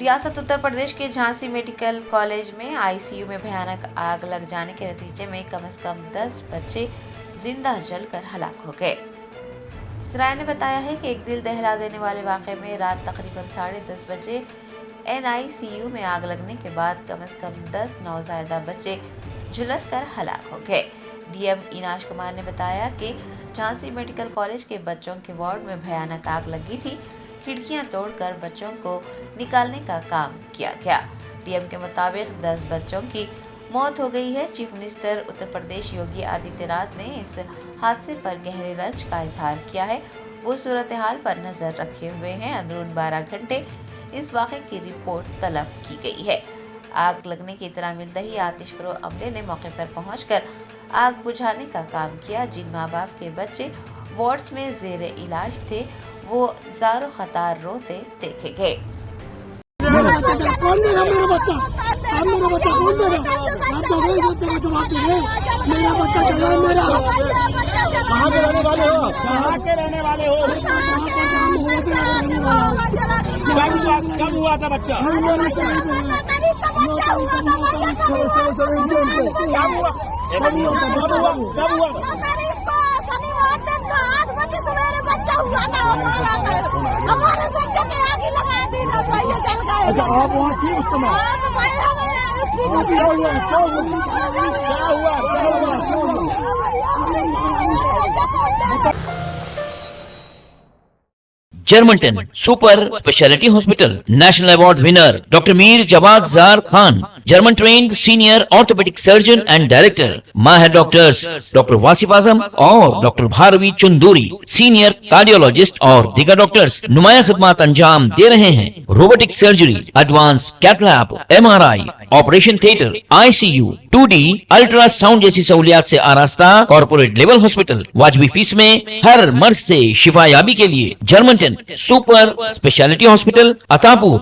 रियासत उत्तर प्रदेश के Jhansi medical college में आईसीयू में भयानक आग लग जाने के नतीजे में कम से कम 10 बच्चे जिंदा जलकर हलाक हो गए। सराय ने बताया है कि एक दिल दहला देने वाले वाक़े में रात तकरीबन 10:30 बजे एनआईसीयू में आग लगने के बाद कम से कम 10 नवजायदा बच्चे झुलसकर हलाक हो गए। डीएम इनाश कुमार ने बताया कि झांसी मेडिकल कॉलेज के बच्चों के वार्ड में भयानक आग लगी थी। खिड़कियां तोड़कर बच्चों को निकालने का काम किया गया। डीएम के मुताबिक 10 बच्चों की मौत हो गई है। चीफ मिनिस्टर उत्तर प्रदेश योगी आदित्यनाथ ने इस हादसे पर गहरे रंज का इजहार किया है। वो सूरत हाल पर नजर रखे हुए हैं। अंदरून 12 घंटे इस वाक़े की रिपोर्ट तलब की गई है। आग लगने की इत्तला मिलते ही आतिशफरोश अमले ने मौके पर पहुंचकर आग बुझाने का काम किया। जिन माँ बाप के बच्चे वार्ड्स में जेर इलाज थे वो ज़ारो ख़तार रोते देखे गए। मेरा बच्चा कौन देगा? मेरा बच्चा कौन देगा? आप तो नहीं देते हैं, जवाब दे रहे। मेरा बच्चा चला मेरा। कहाँ के रहने वाले हो? कहाँ के रहने वाले हो? कब हुआ था बच्चा? कब हुआ? हमारे बच्चे के आगे लगा दी ना, पहले जल गए। अच्छा, आप वहाँ थी उस समय? Germanten super speciality hospital national award winner doctor Mir Jawad Jar Khan, German trained senior orthopaedic surgeon and director, माहिर डॉक्टर्स डॉक्टर वासिफ आजम और doctor Bharavi Chanduri, senior cardiologist और दीगर डॉक्टर्स नुमाया खिदमत अंजाम दे रहे हैं। Robotic surgery, advance cath lab, MRI, operation theatre, ICU, 2D ultrasound जैसी सहूलियात से आरास्ता कॉर्पोरेट लेवल हॉस्पिटल। वाजबी फीस में हर मर्ज से शिफायाबी के लिए Germanton super speciality hospital, Attapur.